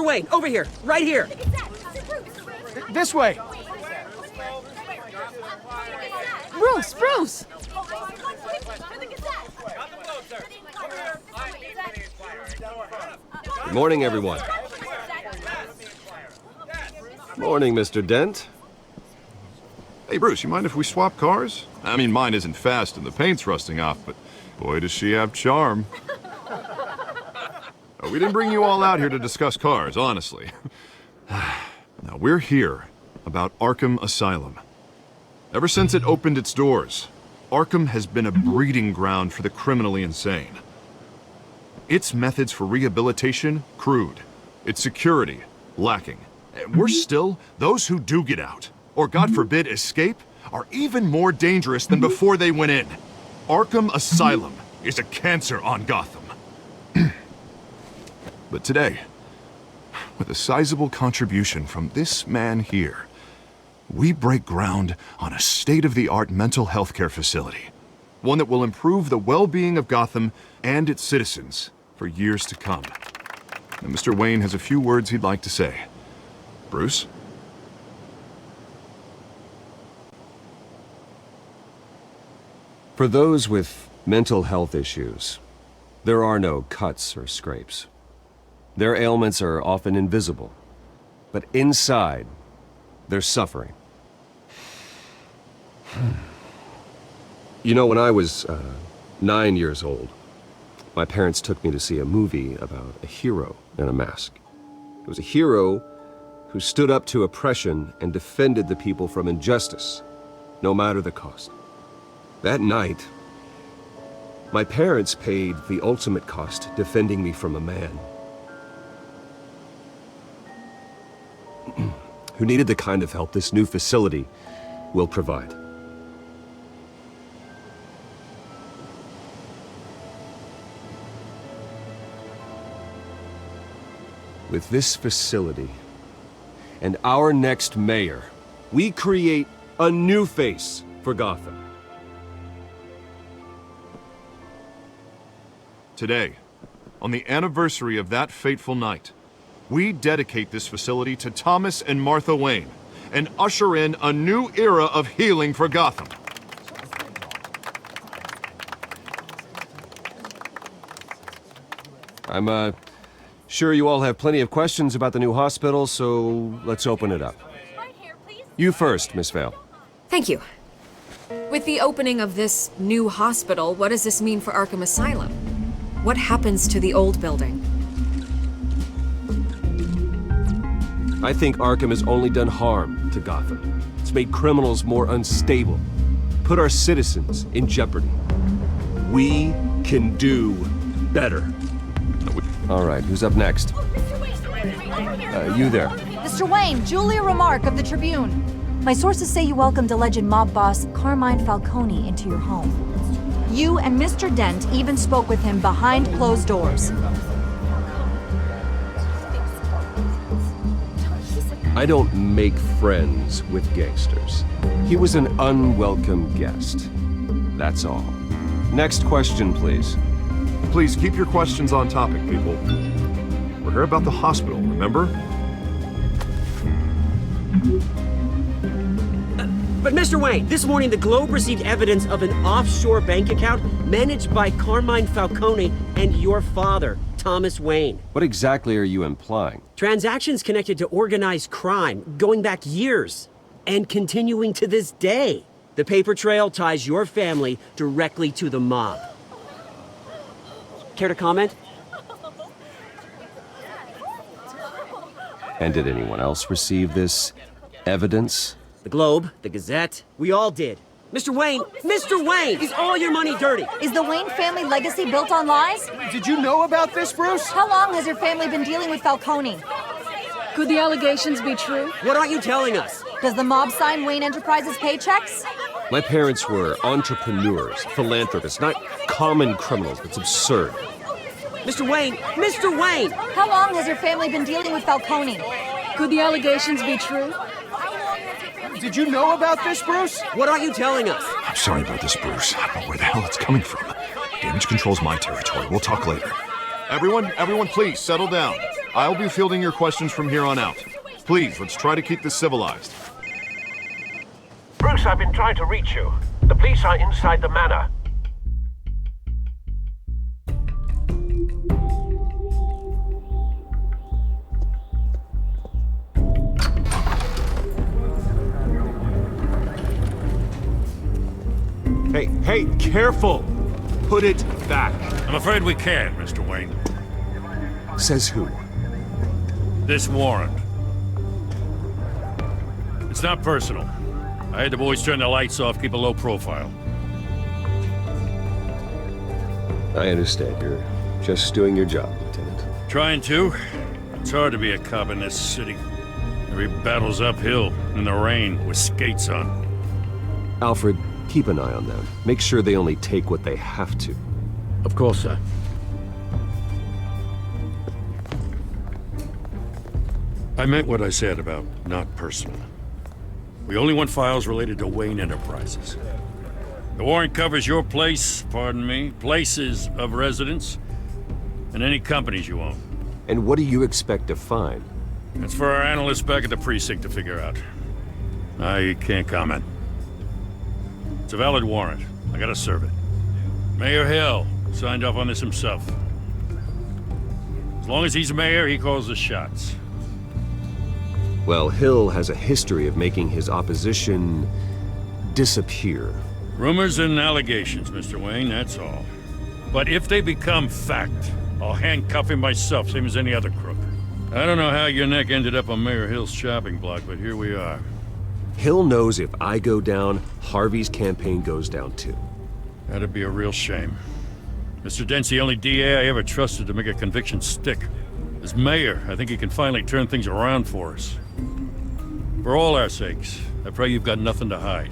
Mr. Wayne, over here, right here. This way. Bruce! Good morning, everyone. Morning, Mr. Dent. Hey, Bruce, you mind if we swap cars? I mean, mine isn't fast and the paint's rusting off, but boy, does she have charm. We didn't bring you all out here to discuss cars, honestly. Now, we're here about Arkham Asylum. Ever since it opened its doors, Arkham has been a breeding ground for the criminally insane. Its methods for rehabilitation, crude. Its security, lacking. And worse still, those who do get out, or God forbid escape, are even more dangerous than before they went in. Arkham Asylum is a cancer on Gotham. But today, with a sizable contribution from this man here, we break ground on a state-of-the-art mental health care facility. One that will improve the well-being of Gotham and its citizens for years to come. And Mr. Wayne has a few words he'd like to say. Bruce? For those with mental health issues, there are no cuts or scrapes. Their ailments are often invisible, but inside, they're suffering. You know, when I was 9 years old, my parents took me to see a movie about a hero in a mask. It was a hero who stood up to oppression and defended the people from injustice, no matter the cost. That night, my parents paid the ultimate cost defending me from a man who needed the kind of help this new facility will provide. With this facility and our next mayor, we create a new face for Gotham. Today, on the anniversary of that fateful night, we dedicate this facility to Thomas and Martha Wayne and usher in a new era of healing for Gotham. I'm sure you all have plenty of questions about the new hospital, so let's open it up. You first, Miss Vale. Thank you. With the opening of this new hospital, what does this mean for Arkham Asylum? What happens to the old building? I think Arkham has only done harm to Gotham. It's made criminals more unstable, put our citizens in jeopardy. We can do better. All right, who's up next? You there. Mr. Wayne, Julia Remark of the Tribune. My sources say you welcomed alleged mob boss Carmine Falcone into your home. You and Mr. Dent even spoke with him behind closed doors. I don't make friends with gangsters. He was an unwelcome guest. That's all. Next question, please. Please keep your questions on topic, people. We're here about the hospital, remember? But Mr. Wayne, this morning the Globe received evidence of an offshore bank account managed by Carmine Falcone and your father, Thomas Wayne. What exactly are you implying? Transactions connected to organized crime, going back years, and continuing to this day. The paper trail ties your family directly to the mob. Care to comment? And did anyone else receive this evidence? The Globe, the Gazette, we all did. Mr. Wayne, is all your money dirty? Is the Wayne family legacy built on lies? Did you know about this, Bruce? How long has your family been dealing with Falcone? Could the allegations be true? What aren't you telling us? Does the mob sign Wayne Enterprises paychecks? My parents were entrepreneurs, philanthropists, not common criminals. That's absurd. Mr. Wayne! How long has your family been dealing with Falcone? Could the allegations be true? Did you know about this, Bruce? What aren't you telling us? I'm sorry about this, Bruce. I don't know where the hell it's coming from. Damage control's my territory. We'll talk later. Everyone, please, settle down. I'll be fielding your questions from here on out. Please, let's try to keep this civilized. Bruce, I've been trying to reach you. The police are inside the manor. Hey, careful! Put it back. I'm afraid we can't, Mr. Wayne. Says who? This warrant. It's not personal. I had the boys turn the lights off, keep a low profile. I understand. You're just doing your job, Lieutenant. Trying to. It's hard to be a cop in this city. Every battle's uphill, in the rain, with skates on. Alfred, keep an eye on them. Make sure they only take what they have to. Of course, sir. I meant what I said about not personal. We only want files related to Wayne Enterprises. The warrant covers your place, pardon me, places of residence, and any companies you own. And what do you expect to find? That's for our analysts back at the precinct to figure out. I can't comment. It's a valid warrant. I gotta serve it. Mayor Hill signed off on this himself. As long as he's mayor, he calls the shots. Well, Hill has a history of making his opposition disappear. Rumors and allegations, Mr. Wayne, that's all. But if they become fact, I'll handcuff him myself, same as any other crook. I don't know how your neck ended up on Mayor Hill's shopping block, but here we are. Hill knows if I go down, Harvey's campaign goes down too. That'd be a real shame. Mr. Dent's the only DA I ever trusted to make a conviction stick. As mayor, I think he can finally turn things around for us. For all our sakes, I pray you've got nothing to hide.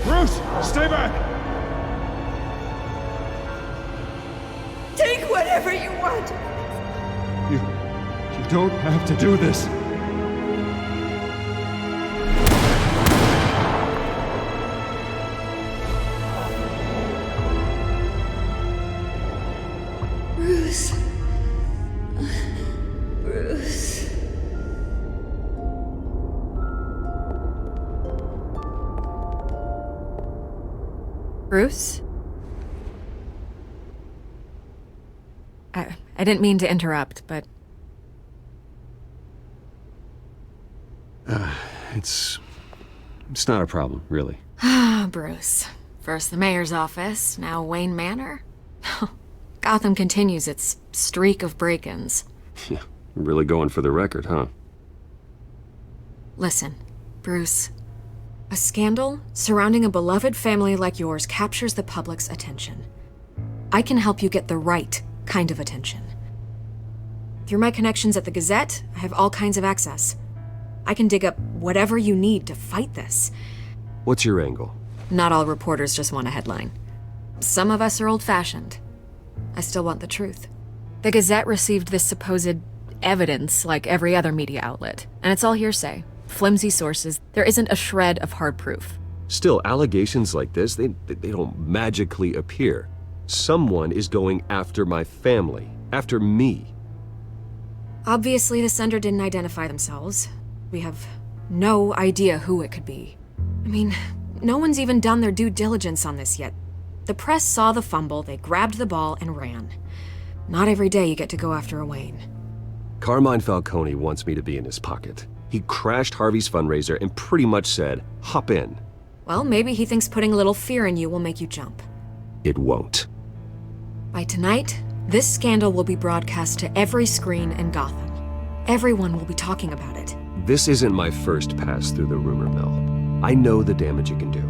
Bruce, stay back! Take whatever you want. You don't have to do this. Bruce. Bruce. Bruce? I didn't mean to interrupt, but... It's not a problem, really. Ah, Bruce. First the mayor's office, now Wayne Manor. Gotham continues its streak of break-ins. Yeah, really going for the record, huh? Listen, Bruce. A scandal surrounding a beloved family like yours captures the public's attention. I can help you get the right kind of attention. Through my connections at the Gazette, I have all kinds of access. I can dig up whatever you need to fight this. What's your angle? Not all reporters just want a headline. Some of us are old-fashioned. I still want the truth. The Gazette received this supposed evidence like every other media outlet, and it's all hearsay. Flimsy sources. There isn't a shred of hard proof. Still, allegations like this, they don't magically appear. Someone is going after my family, after me. Obviously, the sender didn't identify themselves. We have no idea who it could be. I mean, no one's even done their due diligence on this yet. The press saw the fumble, they grabbed the ball and ran. Not every day you get to go after a Wayne. Carmine Falcone wants me to be in his pocket. He crashed Harvey's fundraiser and pretty much said, hop in. Well, maybe he thinks putting a little fear in you will make you jump. It won't. By tonight, this scandal will be broadcast to every screen in Gotham. Everyone will be talking about it. This isn't my first pass through the rumor mill. I know the damage it can do.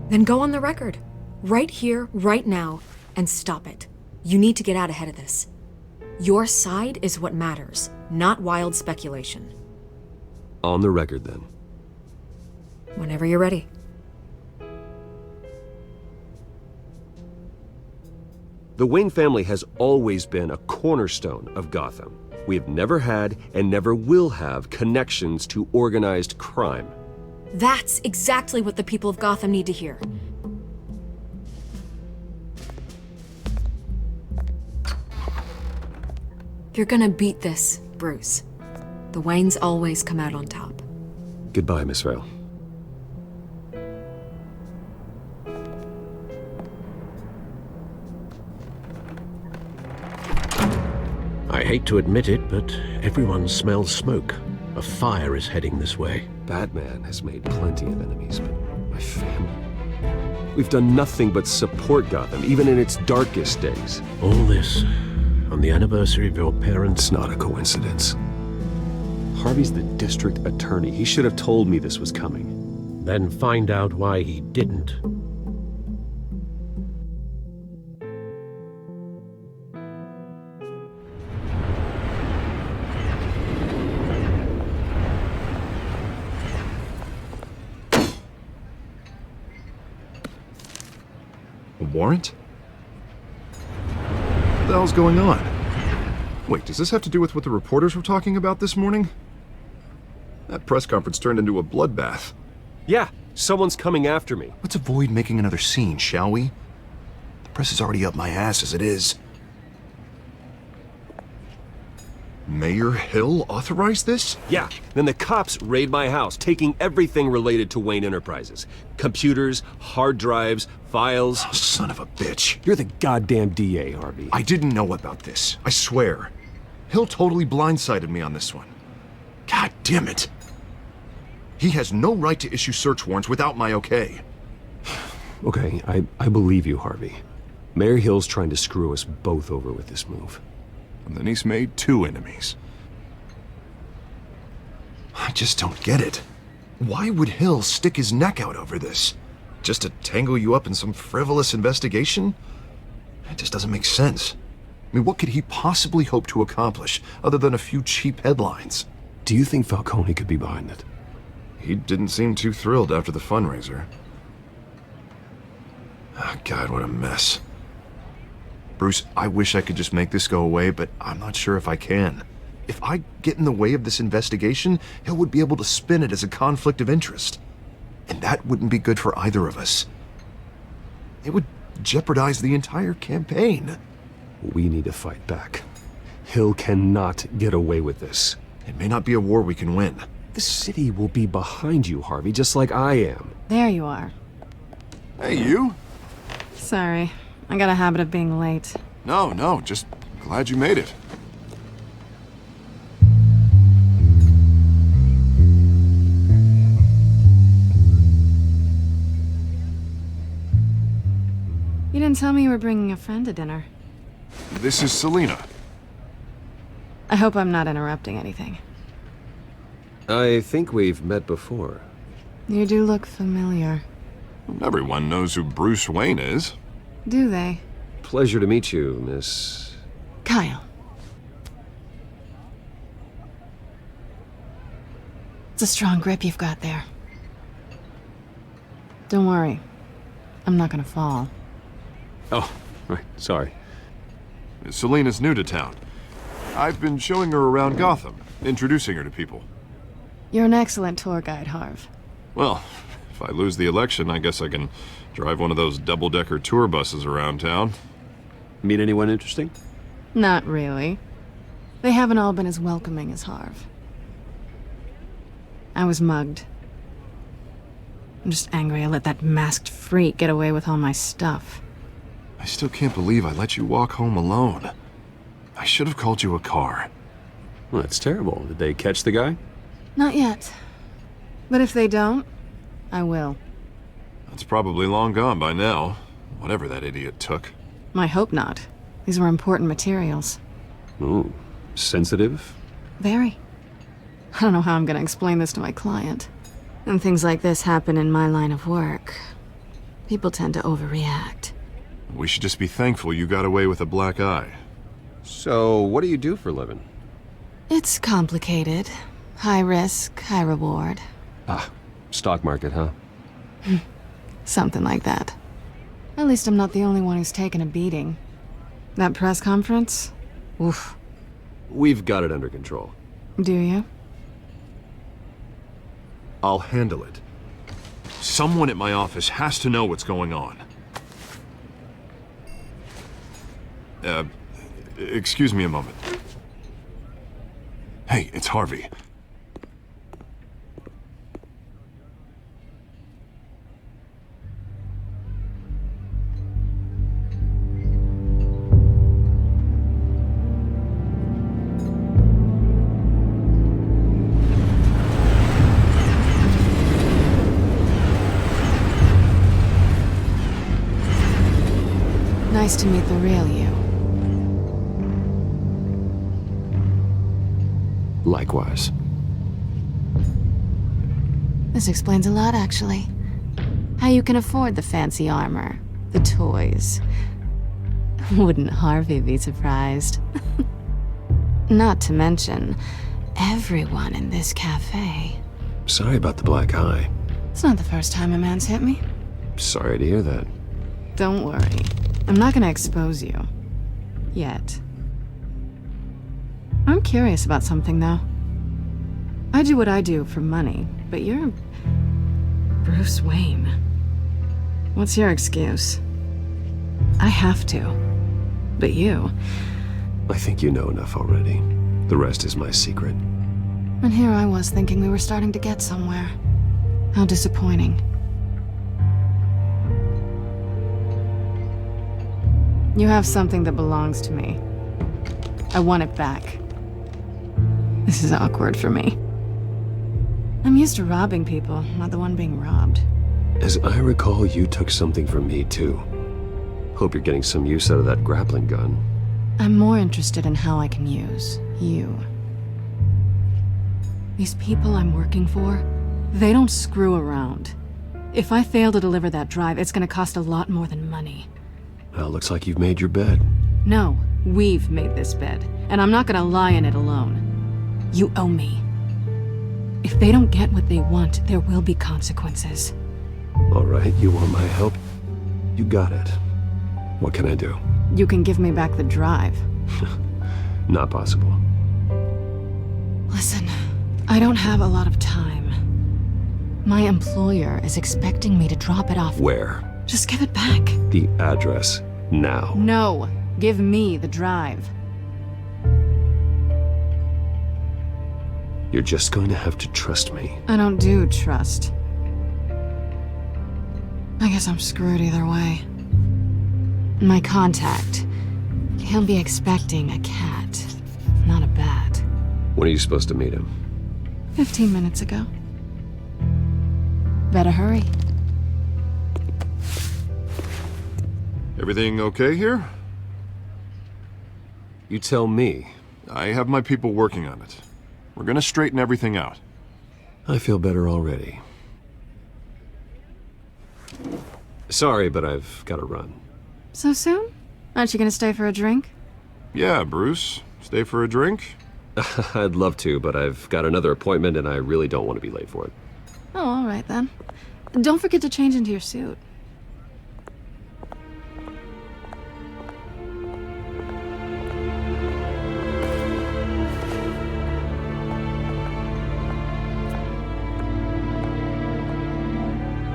Then go on the record. Right here, right now, and stop it. You need to get out ahead of this. Your side is what matters, not wild speculation. On the record, then. Whenever you're ready. The Wayne family has always been a cornerstone of Gotham. We have never had and never will have connections to organized crime. That's exactly what the people of Gotham need to hear. You're gonna beat this, Bruce. The Waynes always come out on top. Goodbye, Miss Vale. I hate to admit it, but everyone smells smoke. A fire is heading this way. Batman has made plenty of enemies, but my family... We've done nothing but support Gotham, even in its darkest days. All this on the anniversary of your parents' It's not a coincidence. Harvey's the district attorney. He should have told me this was coming. Then find out why he didn't. A warrant? What the hell's going on? Wait, does this have to do with what the reporters were talking about this morning? That press conference turned into a bloodbath. Yeah, someone's coming after me. Let's avoid making another scene, shall we? The press is already up my ass as it is. Mayor Hill authorized this? Yeah, then the cops raid my house, taking everything related to Wayne Enterprises. Computers, hard drives, files. Oh, son of a bitch. You're the goddamn DA, Harvey. I didn't know about this, I swear. Hill totally blindsided me on this one. God damn it. He has no right to issue search warrants without my okay. Okay, I believe you, Harvey. Mayor Hill's trying to screw us both over with this move. And then he's made 2 enemies. I just don't get it. Why would Hill stick his neck out over this? Just to tangle you up in some frivolous investigation? It just doesn't make sense. I mean, what could he possibly hope to accomplish other than a few cheap headlines? Do you think Falcone could be behind it? He didn't seem too thrilled after the fundraiser. Oh, God, what a mess. Bruce, I wish I could just make this go away, but I'm not sure if I can. If I get in the way of this investigation, Hill would be able to spin it as a conflict of interest. And that wouldn't be good for either of us. It would jeopardize the entire campaign. We need to fight back. Hill cannot get away with this. It may not be a war we can win. The city will be behind you, Harvey, just like I am. There you are. Hey, you? Sorry. I got a habit of being late. No, just glad you made it. You didn't tell me you were bringing a friend to dinner. This is Selina. I hope I'm not interrupting anything. I think we've met before. You do look familiar. Everyone knows who Bruce Wayne is. Do they? Pleasure to meet you, Miss... Kyle. It's a strong grip you've got there. Don't worry. I'm not gonna fall. Oh, right, sorry. Selina's new to town. I've been showing her around Gotham, introducing her to people. You're an excellent tour guide, Harv. Well, if I lose the election, I guess I can drive one of those double-decker tour buses around town. Meet anyone interesting? Not really. They haven't all been as welcoming as Harv. I was mugged. I'm just angry I let that masked freak get away with all my stuff. I still can't believe I let you walk home alone. I should have called you a car. Well, that's terrible. Did they catch the guy? Not yet. But if they don't, I will. That's probably long gone by now, whatever that idiot took. I hope not. These were important materials. Ooh, sensitive? Very. I don't know how I'm gonna explain this to my client. And things like this happen in my line of work. People tend to overreact. We should just be thankful you got away with a black eye. So, what do you do for a living? It's complicated. High risk, high reward. Ah, stock market, huh? Something like that. At least I'm not the only one who's taken a beating. That press conference? Oof. We've got it under control. Do you? I'll handle it. Someone at my office has to know what's going on. Excuse me a moment. Hey, it's Harvey. Nice to meet the real you. Likewise. This explains a lot, actually. How you can afford the fancy armor, the toys. Wouldn't Harvey be surprised? Not to mention, everyone in this cafe. Sorry about the black eye. It's not the first time a man's hit me. Sorry to hear that. Don't worry. I'm not gonna expose you. Yet. I'm curious about something, though. I do what I do for money, but you're... Bruce Wayne. What's your excuse? I have to. But you... I think you know enough already. The rest is my secret. And here I was thinking we were starting to get somewhere. How disappointing. You have something that belongs to me. I want it back. This is awkward for me. I'm used to robbing people, not the one being robbed. As I recall, you took something from me, too. Hope you're getting some use out of that grappling gun. I'm more interested in how I can use you. These people I'm working for, they don't screw around. If I fail to deliver that drive, it's gonna cost a lot more than money. Well, looks like you've made your bed. No, we've made this bed, and I'm not gonna lie in it alone. You owe me. If they don't get what they want, there will be consequences. All right, you want my help? You got it. What can I do? You can give me back the drive. Not possible. Listen, I don't have a lot of time. My employer is expecting me to drop it off. Where? Just give it back. The address, now. No, give me the drive. You're just going to have to trust me. I don't do trust. I guess I'm screwed either way. My contact, he'll be expecting a cat, not a bat. When are you supposed to meet him? 15 minutes ago. Better hurry. Everything okay here? You tell me. I have my people working on it. We're gonna straighten everything out. I feel better already. Sorry, but I've got to run. So soon? Aren't you gonna stay for a drink? Yeah, Bruce. Stay for a drink? I'd love to, but I've got another appointment and I really don't want to be late for it. Oh, all right then. Don't forget to change into your suit.